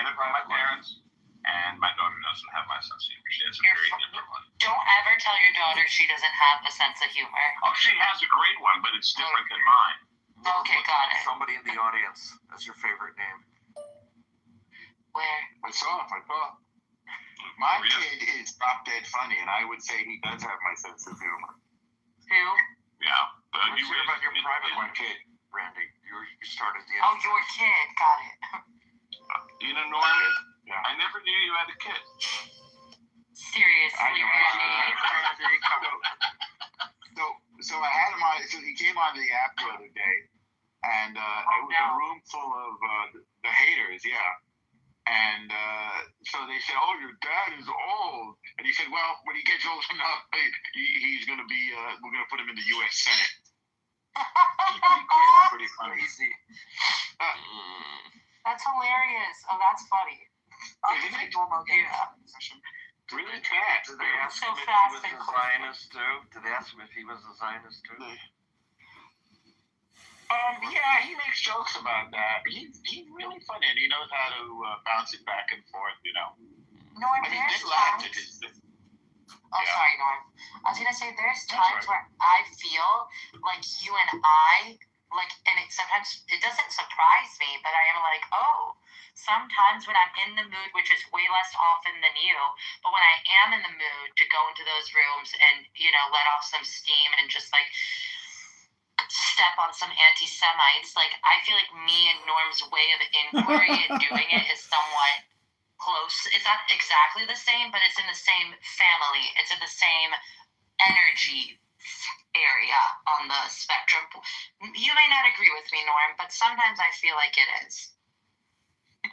get it from my parents, and my daughter doesn't have my sense of humor. She has a very different one. Don't ever tell your daughter she doesn't have a sense of humor. Oh, she has a great one, but it's different than mine. Okay, got it. Somebody in the audience. That's your favorite name. Where? Myself, I thought. My kid is drop dead funny, and I would say he does have my sense of humor. Who? Yeah, but Let's hear about your private one, kid. Randy. You started the. Oh, your kid. Got it. You know, Norm, Yeah. I never knew you had a kid. Seriously, Randy. So I had him on. So he came on the app the other day, and it was a room full of the haters. Yeah. And so they said, "Oh, your dad is old." And he said, "Well, when he gets old enough, he's going to be. We're going to put him in the U.S. Senate." He's pretty quick and pretty funny. That's hilarious. Oh, that's funny. Really fast. Did they ask So him if fast he and was a quick. Zionist too? Did they ask him if he was a Zionist too? Yeah, he makes jokes about that. He's really funny, and he knows how to bounce it back and forth. You know. Norm, And he there's did laugh at times. his. Oh, Yeah. sorry, Norm. I was gonna say there's That's times right. where I feel like you and I, like, and it sometimes it doesn't surprise me, but I am like, oh, sometimes when I'm in the mood, which is way less often than you, but when I am in the mood to go into those rooms and, you know, let off some steam and just like step on some anti-Semites, like I feel like me and Norm's way of inquiry and doing it is somewhat close. It's not exactly the same, but it's in the same family. It's in the same energy area on the spectrum. You may not agree with me, Norm, but sometimes I feel like it is.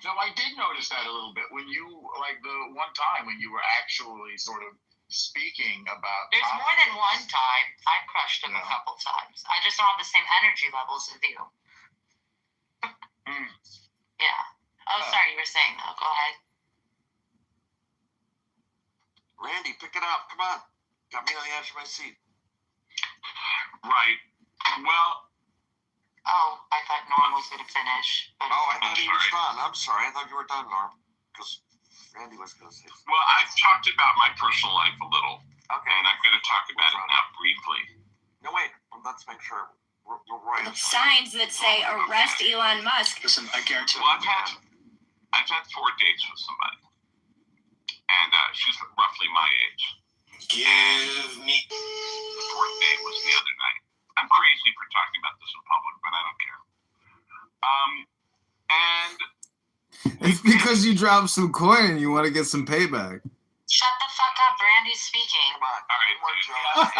So I did notice that a little bit when you, like the one time when you were actually sort of speaking about. There's more than one time. I've crushed him a couple times. I just don't have the same energy levels as you. Yeah. Oh, sorry, you were saying though. Go ahead. Randy, pick it up. Come on. Got me on the edge of my seat. Right. Well, Oh, I thought Norm was going to finish. But Oh, I thought he was sorry. done. I'm sorry. I thought you were done, Norm. Because Randy was going to say something. well, I've talked about my personal life a little, Okay. and I'm going to talk about it now briefly. No, wait. Let's make sure we're right. Signs that say arrest Elon Musk. Listen, I guarantee. Well, I've had 4 dates with somebody, and she's roughly my age. Give me. The 4th date was the other night. I'm crazy for talking about this in public, but I don't care. And It's because you dropped some coin and you want to get some payback. shut the fuck up. Randy's speaking. Come on. all right, One more dude, job.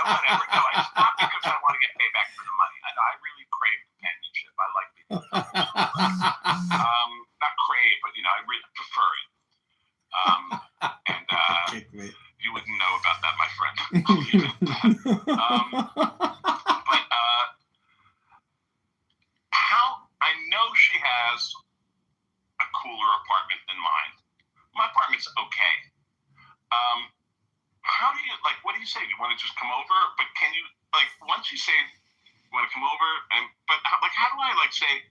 whatever. No, it's not because I want to get payback for the money. I really crave companionship. I like people. Not crave, but I really prefer it. And Kick me. you wouldn't know about that, my friend. I'll leave it at that. But how I know she has a cooler apartment than mine. My apartment's okay. How do you what do you say? You want to just come over? But can you once you say you want to come over how do I say?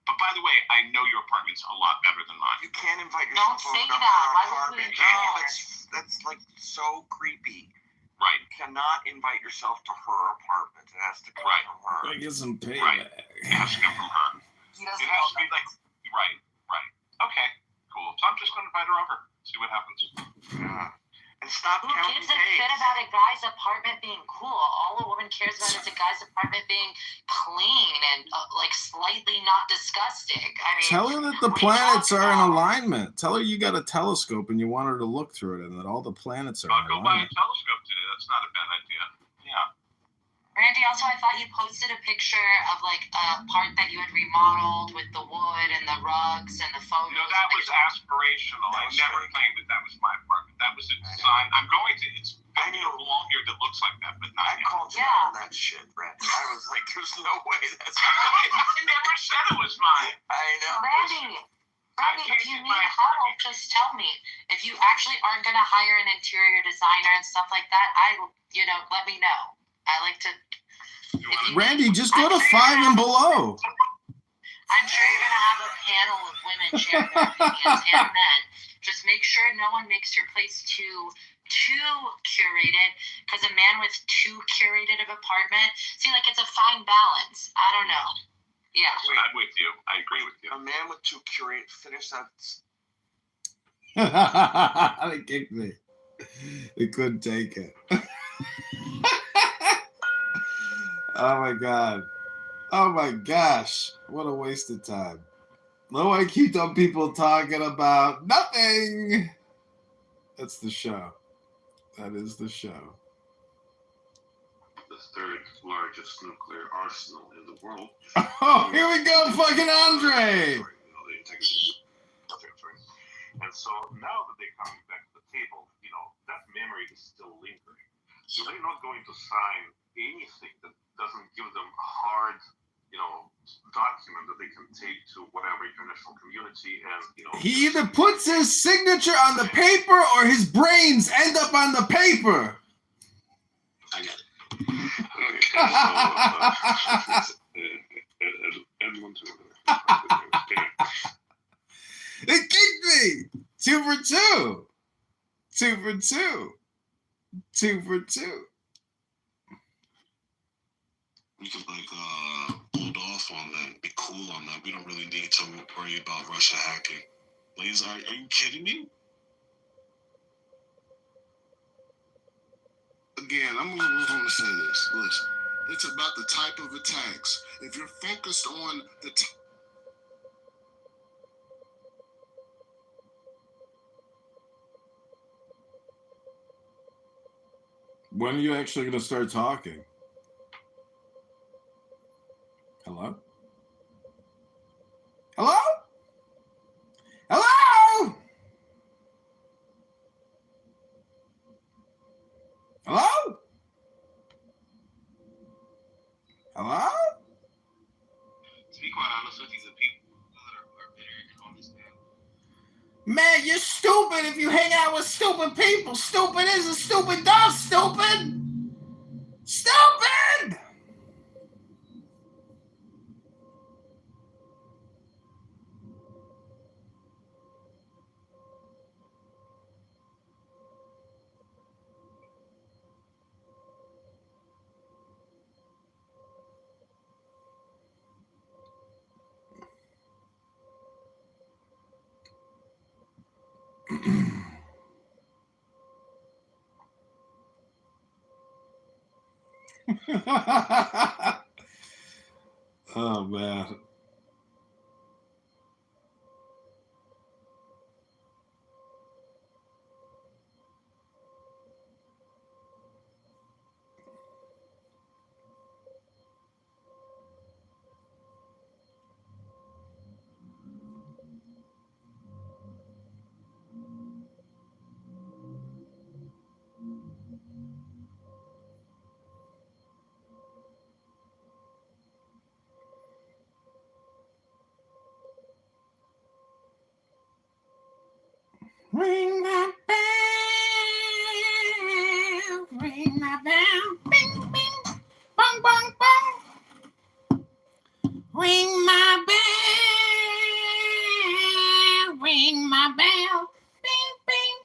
But by the way, I know your apartment's a lot better than mine. You can't invite Don't yourself say over to that. her Why would apartment. we do No, that? that's like so creepy. Right. You cannot invite yourself to her apartment. It has to come Right. from her. I get some payback. Right. It has to come from her. He doesn't It has know to be right. Okay, cool. So I'm just going to invite her over. See what happens. Yeah. And stop Who counting gives a days. shit about a guy's apartment being cool? All a woman cares about is a guy's apartment being clean and slightly not disgusting. I mean, Tell her that the what are you planets talking are in about? alignment. Tell her you got a telescope and you want her to look through it and that all the planets are I'll in go buy a alignment. telescope today. That's not a bad idea. Yeah. Randy, also, I thought you posted a picture of a part that you had remodeled with the wood and the rugs and the photos. That was aspirational. I never claimed that was my apartment. That was a design. I'm going to. It's I need a wall here that looks like that, but not I yet. called you Yeah. on that shit, Randy. I was like, there's no way that's I never said it was mine. I know. Randy, if you need help, just tell me. If you actually aren't going to hire an interior designer and stuff like that, let me know. I like to. Randy, just go to 5 and below. I'm sure you're going to have a panel of women sharing their opinions and men. Just make sure no one makes your place too curated, because a man with too curated of apartment, see, like, it's a fine balance. I don't know. Yeah. I'm with you. I agree with you. A man with two curate, finish that. They kicked me. They couldn't take it. Oh my god. Oh my gosh. What a waste of time. No, I keep on people talking about nothing. That's the show. That is the show. The third largest nuclear arsenal in the world. Oh, here we go, fucking Andre. And so now that they're coming back to the table, that memory is still lingering. So they're not going to sign anything that doesn't give them a hard, document that they can take to whatever international community and, He either puts his signature on the paper or his brains end up on the paper. I got it. They kicked me. 2 for 2. 2 for 2. 2 for 2. We could hold off on that, be cool on that. We don't really need to worry about Russia hacking. Please, are you kidding me? Again, I'm going to say this. Listen, it's about the type of attacks. If you're focused on the When are you actually going to start talking? Hello? Hello? Hello? Hello? Hello? To be quite honest with you, the people that are bitter can understand. Man, you're stupid if you hang out with stupid people. Stupid isn't stupid does, stupid. Stupid! Oh, man. Ring my bell, ring my bell, bing, bing, bong, bong, bong. Ring my bell, ring my bell, bing, bing,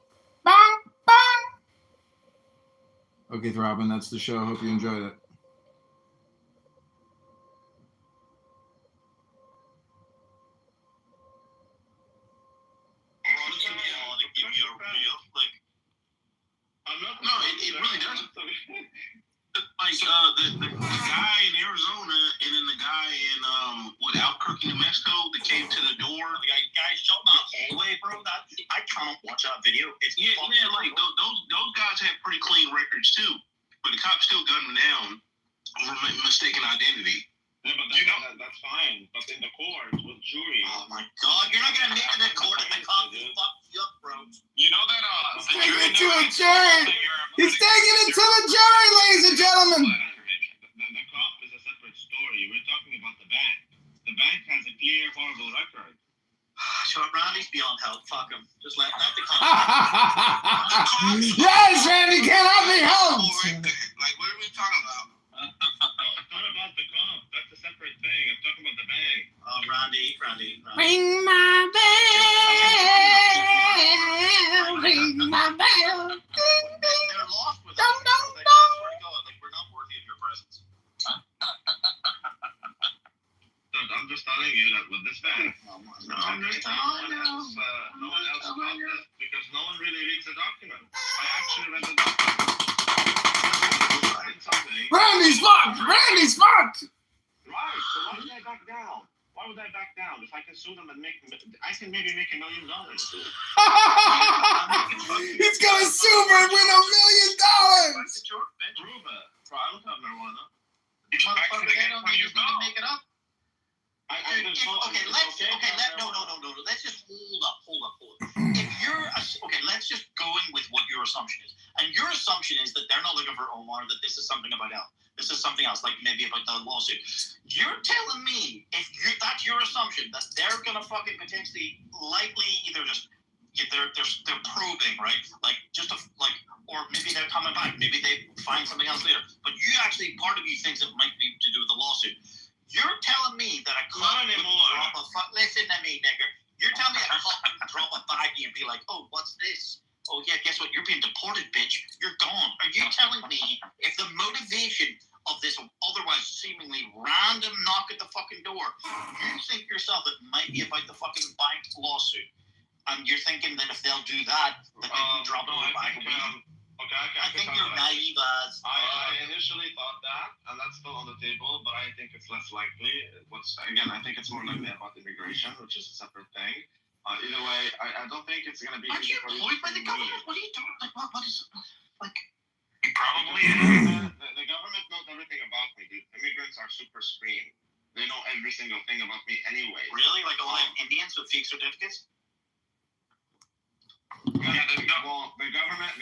bong, bong. Okay, Robin, that's the show. Hope you enjoyed it. No, it really doesn't. Like the guy in Arizona and then the guy in Albuquerque, New Mexico, that came to the door. The guy shot in the hallway, bro. I can't watch that video. It's like those guys have pretty clean records too, but the cops still gunned them down over mistaken identity. Yeah, but that's fine. But in the court with jury. Oh my God, you're not gonna make it in court if the cops fuck you up, bro. You know that Take it to a jury. He's taking it to the jury, ladies and gentlemen. The cop is a separate story. We're talking about the bank. The bank has a clear, horrible record. Sure, Randy's beyond help. Fuck him. Just let the cops. Yes, Randy cannot be helped. Like, what are we talking about? It's not about the cop. That's a separate thing. I'm talking about the bank. Randy. Ring my bell, ring my bell. They're lost with us. Dum, dum, I swear to God, like, we're not worthy of your presence. Dude, I'm just telling you that with this band, no one else got this because no one really reads the document. I actually read the document. Randy's fucked! Randy's fucked! Right, so why would I back down? Why would I back down? If I can sue them and I can maybe make $1 million. He's gonna sue for and win $1 million! Prove it. Bro, I don't have marijuana. You should Motherfucker, actually they get don't when need you to go. make it up. Let's just hold up. If you're let's just go in with what your assumption is, and your assumption is that they're not looking for Omar, that this is something about Al. This is something else, like maybe about the lawsuit. You're telling me that's your assumption that they're gonna fucking potentially, likely either just they're probing, right? Like or maybe they're coming back. Maybe they find something else later. But you actually, part of you thinks it might be to do with the lawsuit. You're telling me that a cop would drop listen to me, nigger. You're telling me a cop would drop a baggie and be like, oh, what's this? Oh, yeah, guess what? You're being deported, bitch. You're gone. Are you telling me if the motivation of this otherwise seemingly random knock at the fucking door, you think yourself it might be about the fucking bank lawsuit? And you're thinking that if they'll do that, that they can drop it in the bag of weed? I think you're naive as. I initially thought that, and that's still on the table, but I think it's less likely. I think it's more likely about immigration, which is a separate thing. Either way, I don't think it's going to be. Aren't you employed by the government? What are you doing? Like, what is like? You probably is. The government knows everything about me, dude. Immigrants are super screened. They know every single thing about me anyway. Really? Like all the Indians with fake certificates? Yeah, the government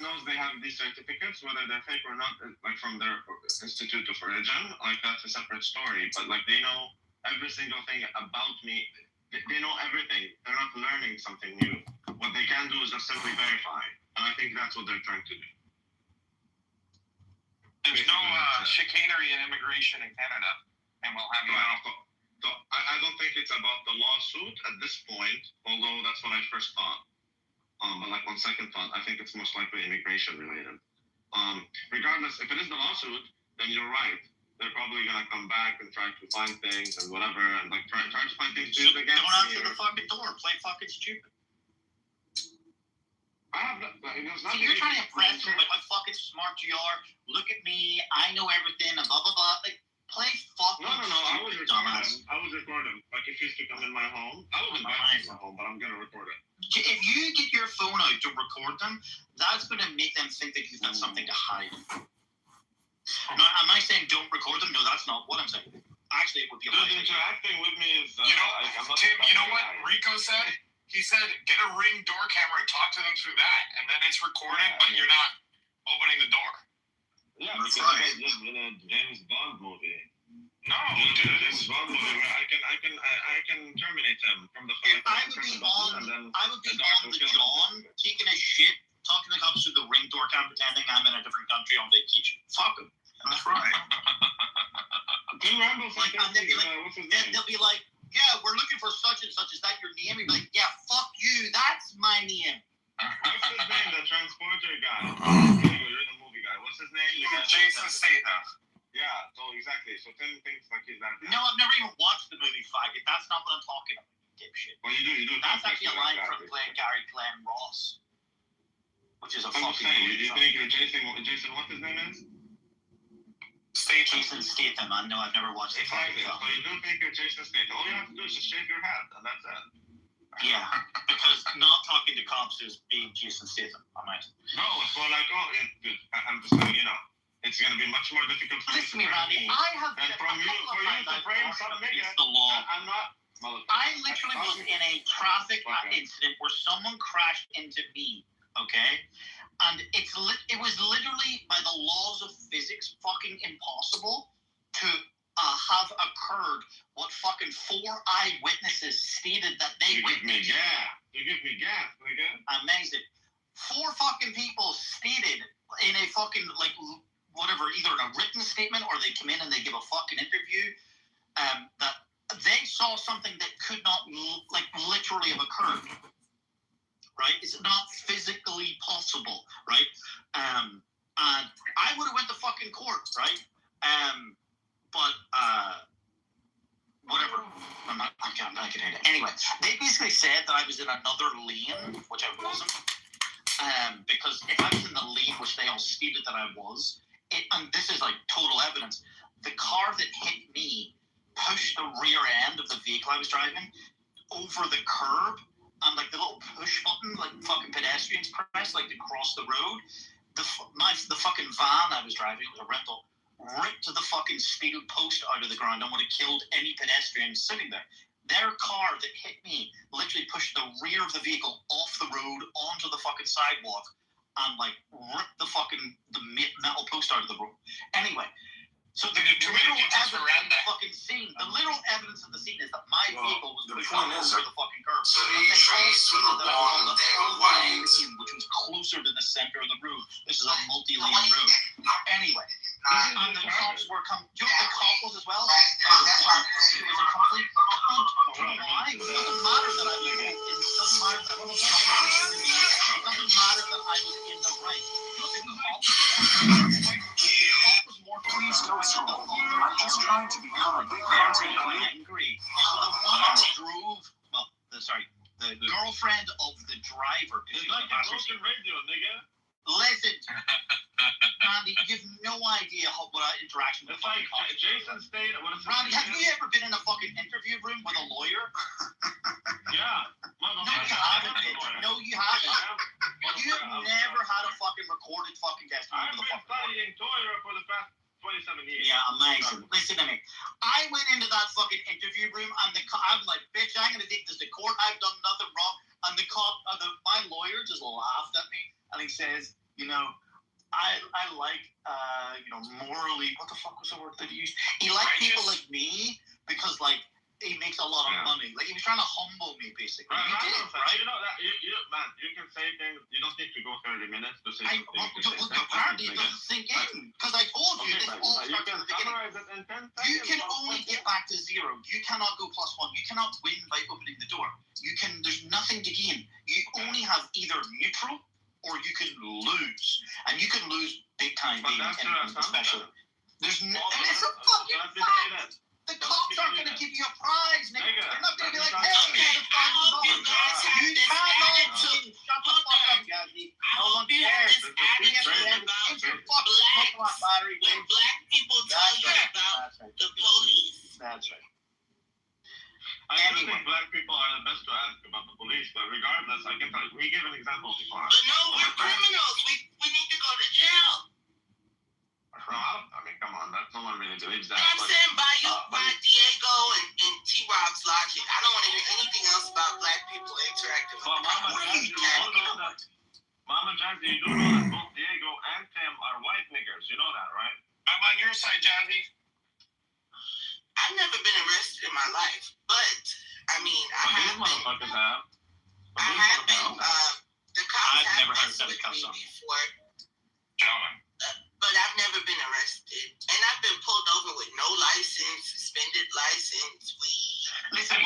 knows they have these certificates, whether they're fake or not, like from their institute of origin. Like that's a separate story. But like they know every single thing about me. They know everything. They're not learning something new. What they can do is just simply verify, and I think that's what they're trying to do. There's no chicanery in immigration in Canada, and we'll have you know. So I don't think it's about the lawsuit at this point, although that's what I first thought. But like on second thought, I think it's most likely immigration related. Regardless, if it is the lawsuit, then you're right. They're probably gonna come back and try to find things and whatever, and like try to find things to use against me. Don't answer the fucking door. Play fucking stupid. So you're trying to impress me like how fucking smart you are. Look at me. I know everything. And blah blah blah. Like play fucking. No. I was recording. Like if you used to come in my home, I was invited to my home, but I'm gonna record it. If you get your phone out to record them, that's going to make them think that you've got something to hide. No, am I saying don't record them? No, that's not what I'm saying. Actually, it would be a Dude, interacting with me is... Tim, you know what Rico said? He said, get a Ring door camera and talk to them through that, and then it's recorded, but you're not opening the door. Yeah, because I live in a James Bond movie. No, dude, James Bond movie where I can terminate him from the phone. I would be on the John, taking a shit, talking to cops through the Ring door cam, pretending I'm in a different country on vacation. Fuck him. That's right. Tim Randall's like, and they'll be like, what's his name? They'll be like, yeah, we're looking for such and such. Is that your name? You'd be like, yeah, fuck you. That's my name. What's his name? The transporter guy. You're the movie guy. What's his name? Jason Statham. Yeah, so exactly. So Tim thinks like he's that guy. No, I've never even watched the movie Faggot. That's not what I'm talking about, dipshit. Well, you do. That's actually a line from playing Gary Glenn Ross, which is a I'm fucking saying, movie. you think you're Jason, what his name is? Jason Statham. I know, I've never watched the fucking film. So you do think you're Jason Statham. All you have to do is just shave your head, and that's it. Yeah, because not talking to cops is being Jason Statham. I might. No, it's more like, I'm just saying, it's going to be much more difficult for Listen to me, Randy. I have and from you, for you to frame some nigga, the law. I'm not. I literally was in a traffic incident where someone crashed into me. Okay, and it was literally by the laws of physics fucking impossible to have occurred what fucking 4 eyewitnesses stated that they witnessed. You give me gas, nigga. Amazing. 4 fucking people stated in a fucking whatever, either in a written statement or they come in and they give a fucking interview, that they saw something that could not, literally have occurred. Right? It's not physically possible, right? And I would have went to fucking court, right? But whatever. I'm not gonna get into it. Anyway, they basically said that I was in another lane, which I wasn't. Because if I was in the lane, which they all stated that I was, and this is like total evidence, the car that hit me pushed the rear end of the vehicle I was driving over the curb, and like the little push button, like fucking pedestrians press, like to cross the road. The fucking van I was driving, it was a rental, ripped the fucking steel post out of the ground and would have killed any pedestrian sitting there. Their car that hit me literally pushed the rear of the vehicle off the road onto the fucking sidewalk and like ripped the metal post out of the road. Anyway, so the literal evidence of the fucking scene, the literal evidence of the scene is that my vehicle was pushed over the fucking curb. So you trace with a long white, which was closer to the center of the road. This is a multi-lane road. Anyway, and the cops were coming. You know what the cop was as well? It was a complete cunt. Why? It doesn't matter that I was in. It doesn't matter that I was in. It doesn't matter that I was in the right. You know, the cop was more. please don't scroll. I'm just trying to become a big content creator. Angry. So the woman that drove, the girlfriend of the driver. It's like a broken radio, nigga. Listen, Randy, you have no idea what interaction with It's like Jason State. Randy, have you ever been in a fucking interview room with a lawyer? Yeah. No, you haven't. No, you haven't. You have never had a fucking recorded fucking testimony I've with a been fucking lawyer. studying Toyota for the past 27 years. Yeah, amazing. Listen to me. I went into that fucking interview room and I'm like, bitch, I'm going to take this to court. I've done nothing wrong. And the cop, my lawyer just laughed at me and he says, you know, I like, morally, what the fuck was the word that he used? He liked people like me because, like, he makes a lot of money. Like, he was trying to humble me, basically. Right, He did, right? You know that, man, you can say things, you don't need to go 30 minutes to say Apparently it doesn't sink in. Because I told you, this all starts at the beginning. You can only get back to zero. You cannot go +1. You cannot win by opening the door. There's nothing to gain. You only have either neutral or you can lose. And you can lose big time, especially. It's a fucking fact. The cops aren't going to give you a prize, nigga. They're not going to be like, hey, man, $1,000. You cannot win. Shut the fuck up, Gazzy. No one cares. When black people tell you about the police. That's right. I do think black people are the best to ask about the police, but regardless, I can tell you, we give an example before. But no, we're criminals. We need to go to jail. I mean, come on, that's no one really believes that. I'm saying by Diego and T-Rob's logic. I don't want to hear anything else about black people interacting with Well, Mama Jazzy, you do know that both Diego and Tim are white niggers. You know that, right? I'm on your side, Jazzy. I've never been arrested in my life, but I mean, I have been. The cops have messed with me before. Gentlemen. But I've never been arrested. And I've been pulled over with no license, suspended license, weed. Listen, I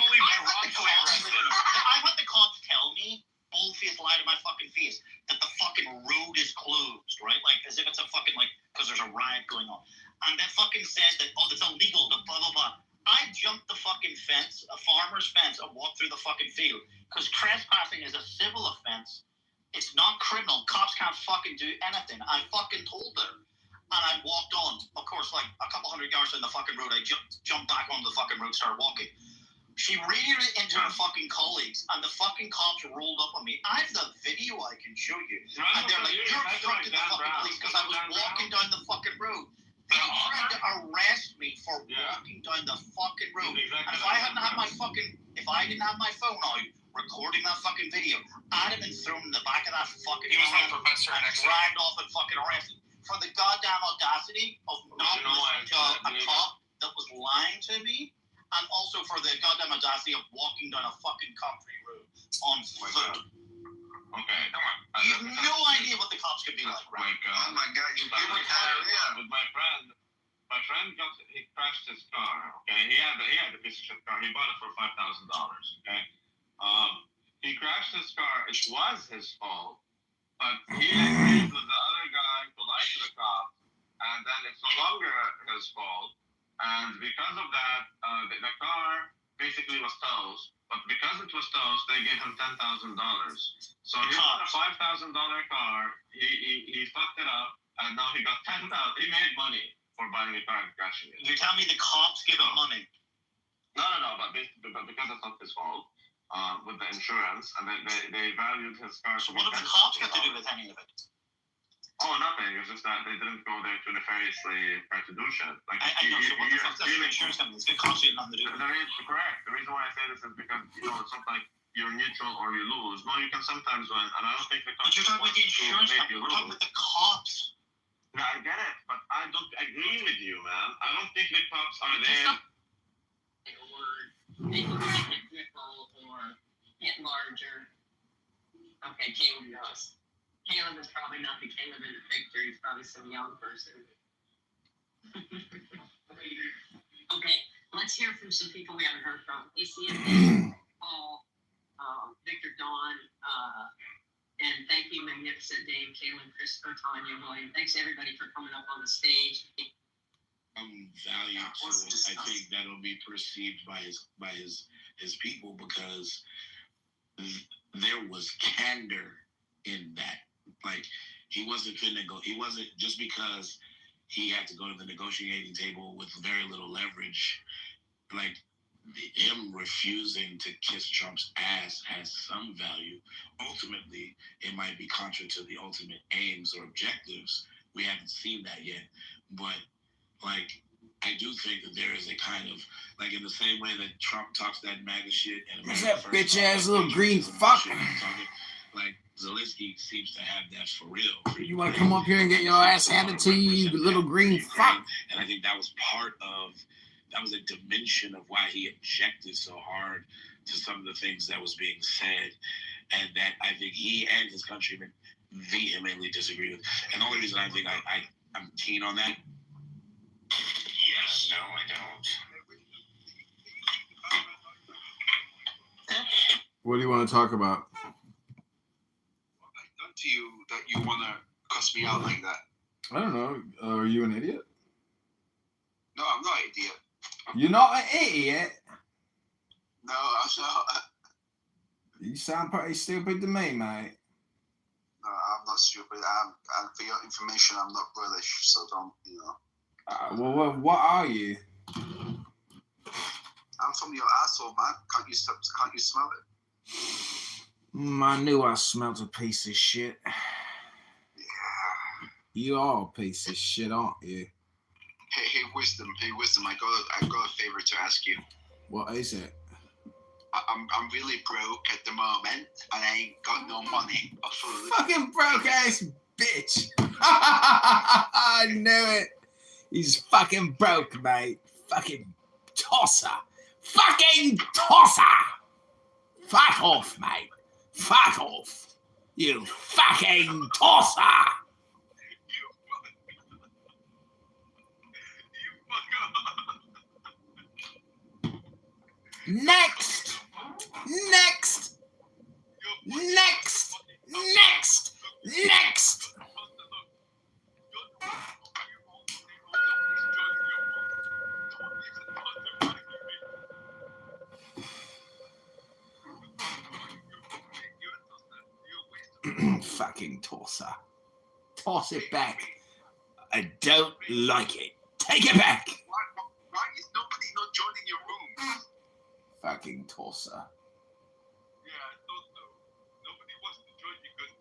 had the cops tell me, bullface lie to my fucking face, that the fucking road is closed, right? Like, as if it's a fucking, because there's a riot going on. And they fucking said that, it's illegal, the blah, blah, blah. I jumped the fucking fence, a farmer's fence, and walked through the fucking field. Because trespassing is a civil offense. It's not criminal. Cops can't fucking do anything. I fucking told her. And I walked on. Of course, like a couple hundred yards down the fucking road, I jumped back onto the fucking road, started walking. She reared it into her fucking colleagues, and the fucking cops rolled up on me. I have the video I can show you. And they're like, you're obstructing the fucking police because I was walking down the fucking road. They tried to arrest me for walking down the fucking road. And if I didn't have my phone out, recording that fucking video, I'd have been thrown in the back of that fucking car and dragged off and fucking arrested for the goddamn audacity of not listening to a cop that was lying to me, and also for the goddamn audacity of walking down a fucking country road on foot. Okay, come on. You have no idea what the cops could be like, right? Oh my God, you give me diarrhea. With my friend, my friend he crashed his car. Okay, he had a piece of shit car. He bought it for $5,000. Okay, he crashed his car. It was his fault, but he agreed with the other guy to lie to the cops, and then it's no longer his fault. And because of that, the car basically was towed. But because it was towed, they gave him $10,000. So he bought a $5,000 car. He fucked it up, and now he got $10,000. He made money for buying a car and crashing it. You tell me the cops give him money? No. But because it's not his fault, with the insurance, and they valued his car. So what have the cops got to do with any of it? Oh, nothing. It's just that they didn't go there to nefariously try to do shit. Like, I know. So what the fuck does the insurance company? The cops have nothing to do with it. Correct. The reason why I say this is because, it's not like you're neutral or you lose. No, you can sometimes win, and I don't think the cops. But you're talking about the insurance company. We're talking about the cops. No, I get it, but I don't agree with you, man. I don't think the cops are there. Or they can get nickel or get larger. Okay, Caleb knows. Caleb is probably not the Caleb in the picture. He's probably some young person. Okay, let's hear from some people we haven't heard from. ACM, Paul, Victor Dawn, and thank you, Magnificent Dave, Caleb, Christopher, Tanya, William. Thanks everybody for coming up on the stage. Value to it. I think that'll be perceived by his people because there was candor in that. Like he wasn't finna go. He wasn't just because he had to go to the negotiating table with very little leverage. Like him refusing to kiss Trump's ass has some value. Ultimately, it might be contra to the ultimate aims or objectives. We haven't seen that yet, but like I do think that there is a kind of like in the same way that Trump talks that MAGA shit and what's that bitch ass little green fuck? Like Zelensky seems to have that for real. You want to come up here and get your ass handed to you, you little green fuck? And I think that was that was a dimension of why he objected so hard to some of the things that was being said, and that I think he and his countrymen vehemently disagree with. And the only reason I think I'm keen on that. Yes, no, I don't. What do you want to talk about? What have I done to you that you want to cuss me out like that? I don't know. Are you an idiot? No, I'm not an idiot. You're not an idiot? No, I'm not. You sound pretty stupid to me, mate. No, I'm not stupid. And for your information, I'm not British, so don't, Well, what are you? I'm from your asshole, man. Can't you smell it? I knew I smelled a piece of shit. Yeah. You are a piece of shit, aren't you? Hey, wisdom. I got a favor to ask you. What is it? I'm really broke at the moment, and I ain't got no money or food. Fucking broke ass bitch. I knew it. He's fucking broke, mate. Fucking tosser. Fucking tosser. Fuck off, mate. Fuck off. You fucking tosser. Next. Fucking tosser. Toss it back. I don't like it. Take it back. Why is nobody not joining your room? Fucking tosser. Yeah, I thought so. Nobody wants to join because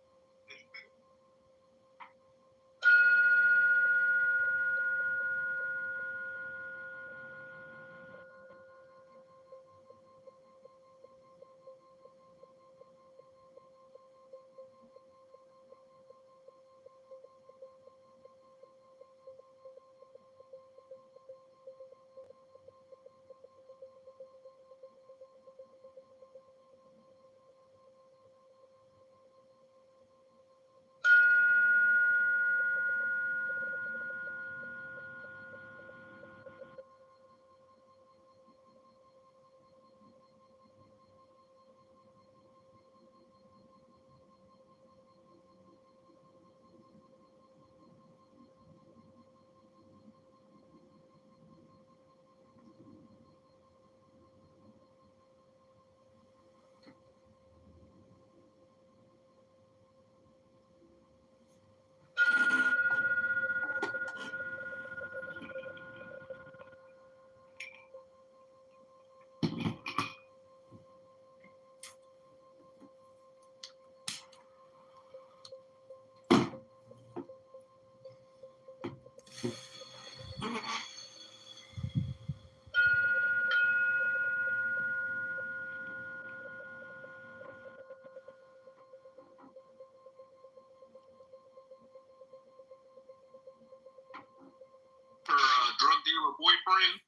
boyfriend.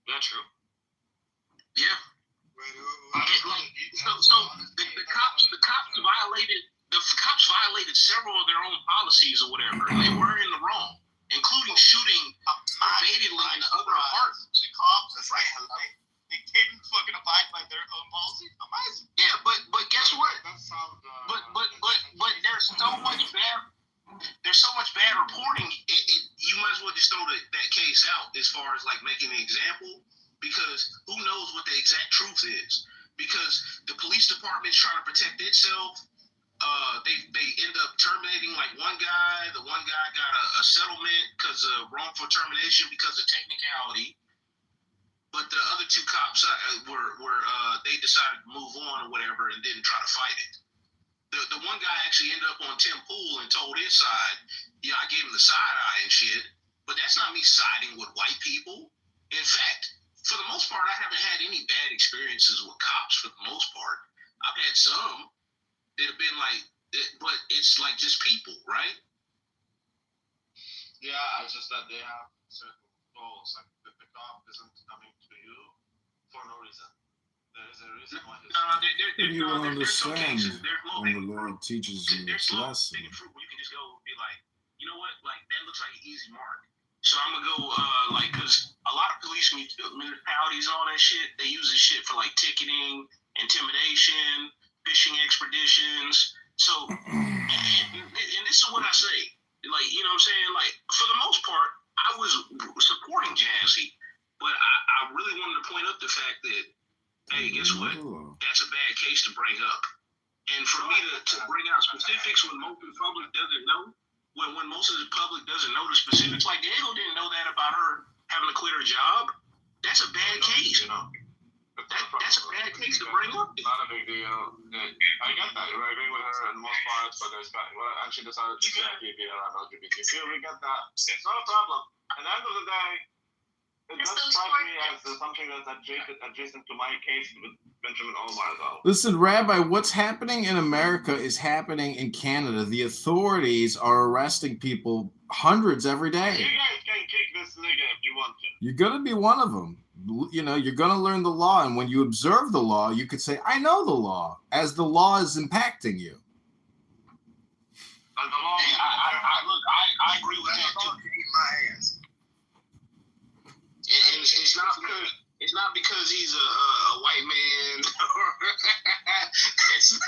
That's true. Yeah. So the cops violated several of their own policies or whatever, and they were in the wrong, including shooting evadedly in the other apartments. The cops, that's right. They didn't fucking abide by their own policy. Amazing. Yeah, but guess what? But there's so much bad. There's so much bad reporting. You might as well just throw that case out as far as like making an example, because who knows what the exact truth is? Because the police department's trying to protect itself. They end up terminating like one guy. The one guy got a settlement because of wrongful termination because of technicality. But the other two cops were they decided to move on or whatever and didn't try to fight it. The one guy actually ended up on Tim Pool and told his side, yeah, I gave him the side eye and shit. But that's not me siding with white people. In fact, for the most part, I haven't had any bad experiences with cops for the most part. I've had some that have been like, but it's like just people, right? Yeah, it's just that they have certain goals. Like the cop isn't coming to you for no reason. There is a reason why he's... You will understand when the Lord teaches you There's a no lesson. thing fruit where you can just go and be like, you know what, like that looks like an easy mark. So I'm gonna go like, cause a lot of police municipalities and all that shit, they use this shit for like ticketing, intimidation, fishing expeditions. So, and this is what I say, like, you know what I'm saying? Like, for the most part, I was supporting Jazzy, but I really wanted to point up the fact that, hey, guess what? That's a bad case to bring up. And for me to bring out specifics when most of the public doesn't know, when most of the public doesn't know the specifics, like Diego didn't know that about her having to quit her job, that's a bad case. You know, that's a bad case to bring up. Not a big deal. I get that. I agree with her in most parts, but there's and she decided to say be around LGBTQ. We get that. It's not a problem. At the end of the day, it does strike me as something that's adjacent to my case with Benjamin Omar, though. Listen, Rabbi, what's happening in America is happening in Canada. The authorities are arresting people, hundreds every day. You guys can kick this nigga if you want to. You're going to be one of them. You know, you're going to learn the law. And when you observe the law, you could say, I know the law, as the law is impacting you. And the law, I agree with that too. My ass. And it's not because he's a white man. It's not,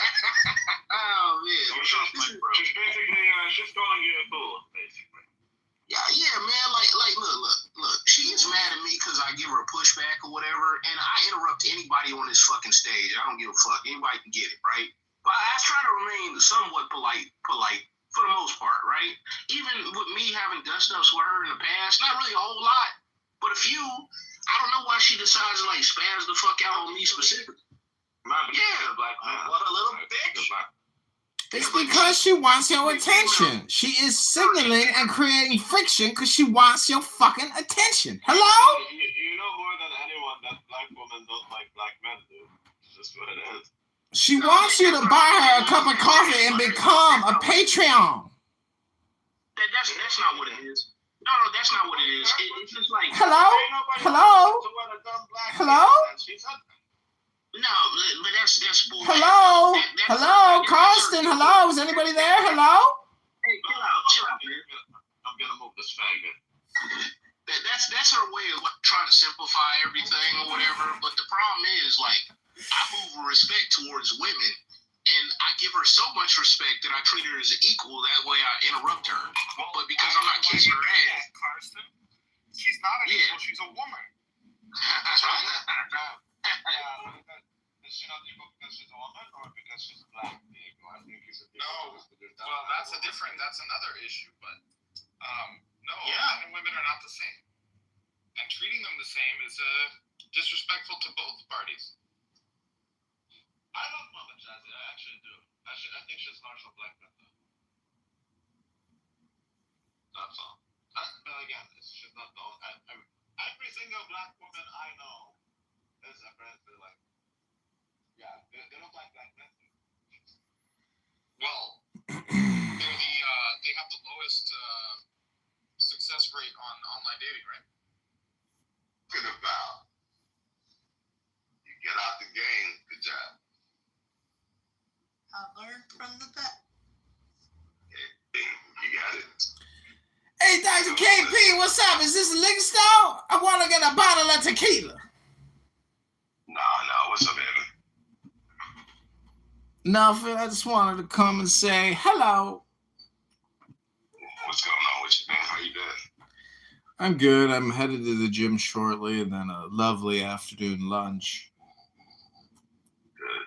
oh man. She's basically she's calling you a fool, basically. Yeah, man. Like, look. She's mad at me because I give her a pushback or whatever, and I interrupt anybody on this fucking stage. I don't give a fuck. Anybody can get it, right? But I try to remain somewhat polite for the most part, right? Even with me having dust-ups with her in the past, not really a whole lot. But a few, I don't know why she decides to like spaz the fuck out on me specifically. Yeah, black man. What a little bitch. It's because she wants your attention. She is signaling and creating friction because she wants your fucking attention. Hello? You know more than anyone that black women don't like black men do. It's just what it is. She wants you to buy her a cup of coffee and become a Patreon. That's not what it is. No, that's not what it is. It's just like... Hello? Hello? Hello? No, but that's bullshit. Hello? Hello? Carlston, hello? Is anybody there? Hello? Hey, chill out, man. I'm gonna move this faggot. That's her way of trying to simplify everything or whatever. But the problem is, like, I move with respect towards women, and I give her so much respect that I treat her as an equal. That way I interrupt her. But because I'm not kissing her ass. Carson, she's not an equal, she's a woman. Is she not equal because she's a woman or because she's a black equal? I think he's a no. Well, that's another issue, but no, men and women are not the same. And treating them the same is disrespectful to both parties. I love Mama Jazzy, I actually do. I think she's largely black men, though. That's all. But again, she's not the only. Every single black woman I know is apparently like, yeah, they don't like black men. Well, they have the lowest success rate on online from the back. You got it. Hey, Dr. KP, what's up? Is this a liquor store? I want to get a bottle of tequila. No, what's up, Evan? Nothing. I just wanted to come and say hello. What's going on with you, man? How you doing? I'm good. I'm headed to the gym shortly and then a lovely afternoon lunch. Good.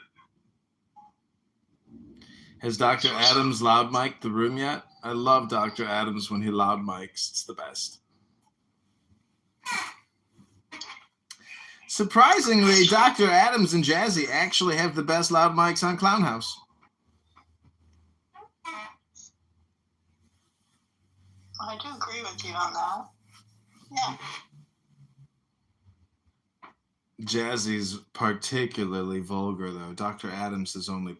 Has Dr. Adams loud mic'd the room yet? I love Dr. Adams when he loud mics. It's the best. Surprisingly, Dr. Adams and Jazzy actually have the best loud mics on Clown House. I do agree with you on that. Yeah. Jazzy's particularly vulgar, though. Dr. Adams is only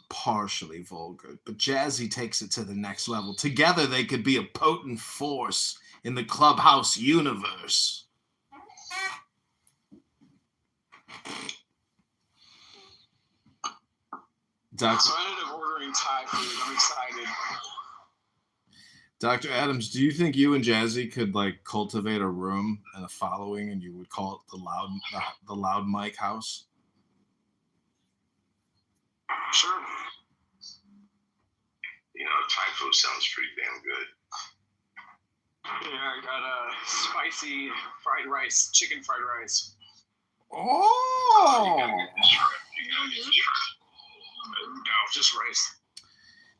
partially vulgar, but Jazzy takes it to the next level. Together, they could be a potent force in the Clubhouse universe. So I ended up ordering Thai food. I'm excited. Dr. Adams, do you think you and Jazzy could like cultivate a room and a following, and you would call it the loud mic house? Sure. You know, Thai food sounds pretty damn good. Yeah, I got spicy fried rice, chicken fried rice. Oh! You gotta get this no, just rice.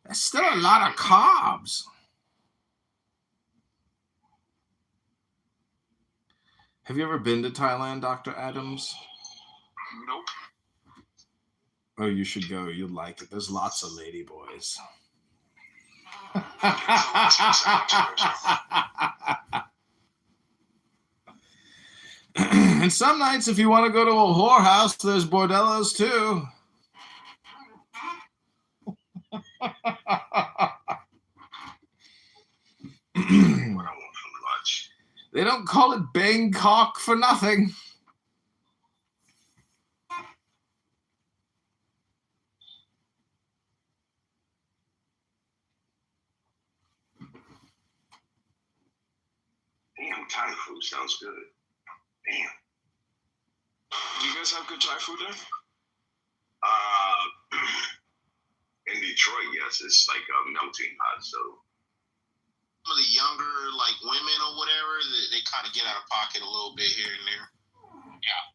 That's still a lot of carbs. Have you ever been to Thailand, Dr. Adams? Nope. Oh, you should go. You'd like it. There's lots of lady boys. And some nights, if you want to go to a whorehouse, there's bordellos too. What I want from lunch. They don't call it Bangkok for nothing. Damn, Thai food sounds good. Damn. Do you guys have good Thai food there? In Detroit, yes, it's like a melting pot. So Some of the younger, like women or whatever, they kind of get out of pocket a little bit here and there. yeah,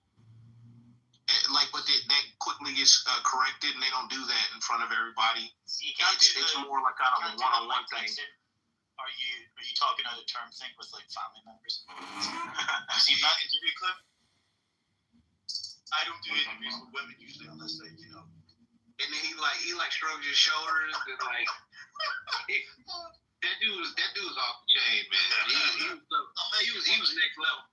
But that quickly gets corrected, and they don't do that in front of everybody. It's more like kind of a one-on-one thing. Are you talking out of term thing with like family members? You seen that interview clip? I don't do interviews with women usually unless they, you know. And then he shrugs his shoulders and like that dude was off the chain, man. He was next level.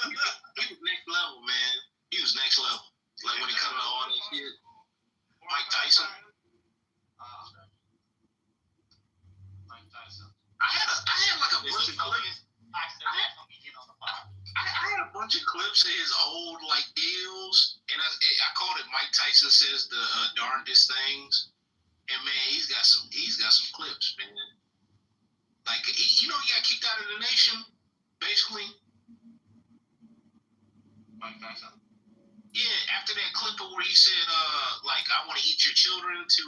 He was next level, man. He was next level. Like when it comes to all that shit. Mike Tyson. I had like a bunch of clips. I had a bunch of clips of his old like deals, and I called it Mike Tyson says the darndest things. And man, he's got some clips, man. Like he got kicked out of the nation, basically. Mike Tyson. Yeah, after that clip where he said, I want to eat your children to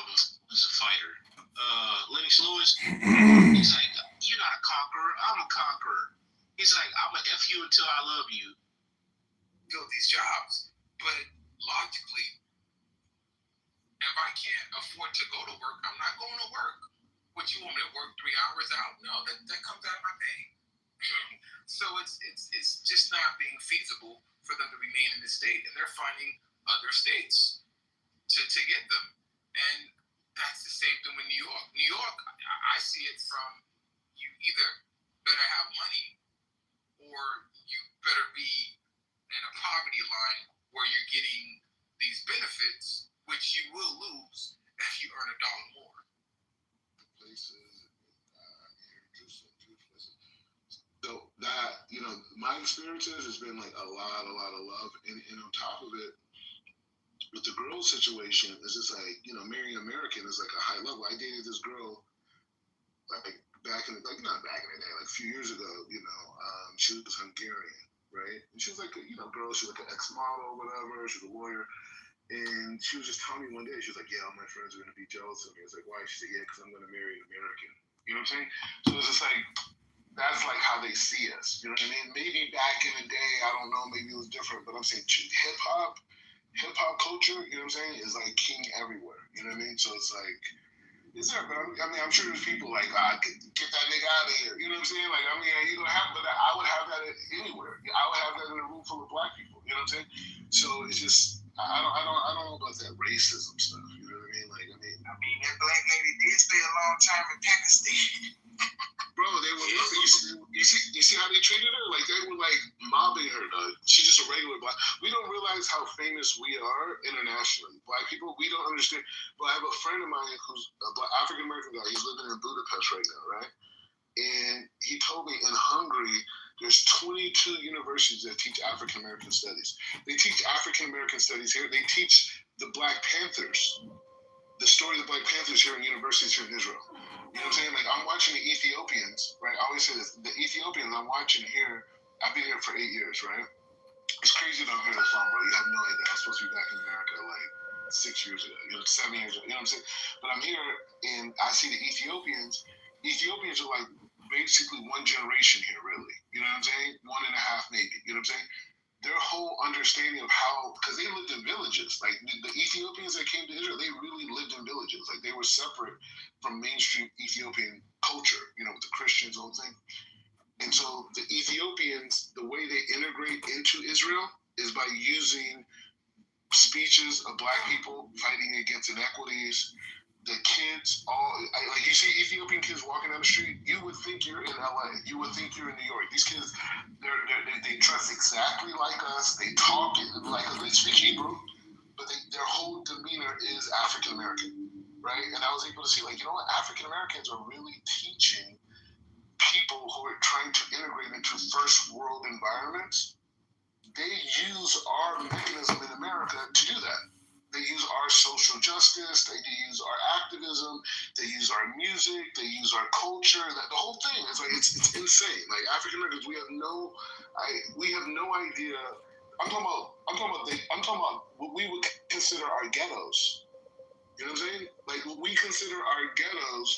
who's the fighter? Lennox Lewis. He's like, you're not a conqueror, I'm a conqueror. He's like, I'm gonna F you until I love you. Fill these jobs. But logically, if I can't afford to go to work, I'm not going to work. What, you want me to work 3 hours out? No, that comes out of my pay. So it's just not being feasible for them to remain in the state, and they're finding other states to get them. And that's the same thing with New York. New York, I see it from you either better have money or you better be in a poverty line where you're getting these benefits, which you will lose if you earn $1 more. Places, just places. So that, my experiences has been like a lot of love, and on top of it, with the girl whole situation is just like, you know, marrying American is like a high level. I dated this girl like back in the, like not back in the day, like a few years ago, you know, she was Hungarian, right? And she was like a, you know, girl, she was like an ex-model or whatever, she was a lawyer. And she was just telling me one day, she was like, yeah, all my friends are going to be jealous of me. I was like, why? She said, yeah, because I'm going to marry an American. You know what I'm saying? So it's just like, that's like how they see us. You know what I mean? Maybe back in the day, I don't know, maybe it was different, but I'm saying hip-hop culture, you know what I'm saying, is like king everywhere. You know what I mean? So it's like, is there, but I mean, I'm sure there's people like, get that nigga out of here. You know what I'm saying? Like, I mean, you don't have, but I would have that anywhere. I would have that in a room full of black people. You know what I'm saying? So it's just, I don't know about that racism stuff. You know what I mean? Like, I mean, that black lady did stay a long time in Pakistan. bro, they were you see how they treated her? Like they were like mobbing her. She's just a regular black. We don't realize how famous we are internationally. Black people, we don't understand. But I have a friend of mine who's a African American guy. He's living in Budapest right now, right? And he told me in Hungary, there's 22 universities that teach African American studies. They teach African American studies here. They teach the Black Panthers, the story of the Black Panthers here in universities here in Israel. You know what I'm saying? Like, I'm watching the Ethiopians, right? I always say this. The Ethiopians I'm watching here, I've been here for 8 years, right? It's crazy that I'm here in the farm, bro. You have no idea. I was supposed to be back in America like 6 years ago, 7 years ago. You know what I'm saying? But I'm here, and I see the Ethiopians. Ethiopians are like basically one generation here, really. You know what I'm saying? 1.5 maybe. You know what I'm saying? Their whole understanding of how, because they lived in villages. Like the Ethiopians that came to Israel, they really lived in villages. Like they were separate from mainstream Ethiopian culture, you know, with the Christians, whole thing. And so the Ethiopians, the way they integrate into Israel is by using speeches of black people fighting against inequities. The kids, like you see Ethiopian kids walking down the street, you would think you're in LA. You would think you're in New York. These kids, they dress exactly like us. They talk like us. They speak Hebrew, but their whole demeanor is African American, right? And I was able to see, like, you know what? African Americans are really teaching people who are trying to integrate into first world environments. They use our mechanism in America to do that. They use our social justice. They use our activism. They use our music. They use our culture. That the whole thing is like it's insane. Like African Americans, we have no idea. I'm talking about what we would consider our ghettos. You know what I'm saying? Like what we consider our ghettos.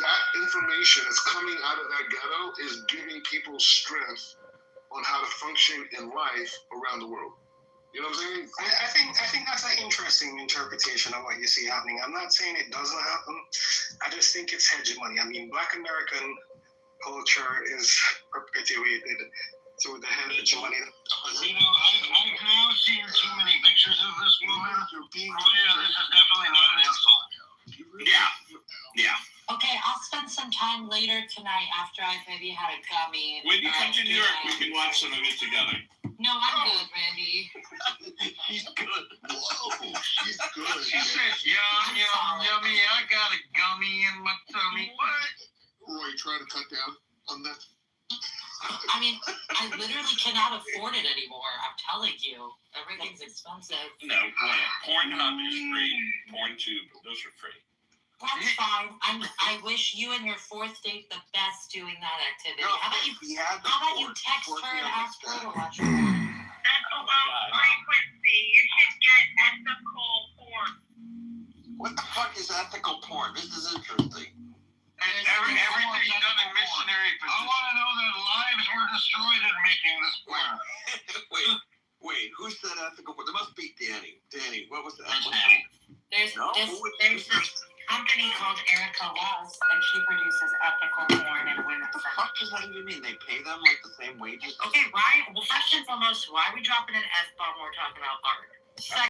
That information that's coming out of that ghetto is giving people strength on how to function in life around the world. You know what I'm saying? I think that's an interesting interpretation of what you see happening. I'm not saying it doesn't happen. I just think it's hegemony. I mean, Black American culture is perpetuated through the hegemony. You know, I've now seen too many pictures of this woman. This is definitely not an insult. Yeah. Okay, I'll spend some time later tonight after I've maybe had a gummy. When you come to New York, we can watch some of it together. No, I'm good, Randy. She's good. Whoa, she's good. She says, yummy, I got a gummy in my tummy. What? Roy, trying to cut down on that. I mean, I literally cannot afford it anymore. I'm telling you. Everything's expensive. No, Pornhub is free. PornTube, those are free. That's fine. I wish you and your fourth date the best doing that activity. No, how about you text her and ask her to watch it? That's about frequency. You should get ethical porn. What the fuck is ethical porn? This is interesting. Everything's done in missionary position. I want to know that lives were destroyed in making this porn. Wait, who said ethical porn? There must be Danny. Danny, what was that? There's this company called Erica Loss, and she produces ethical porn and women's sex. What does that even mean? They pay them like the same wages? Okay, why? Well, first and foremost, why are we dropping an F-bomb when we're talking about art?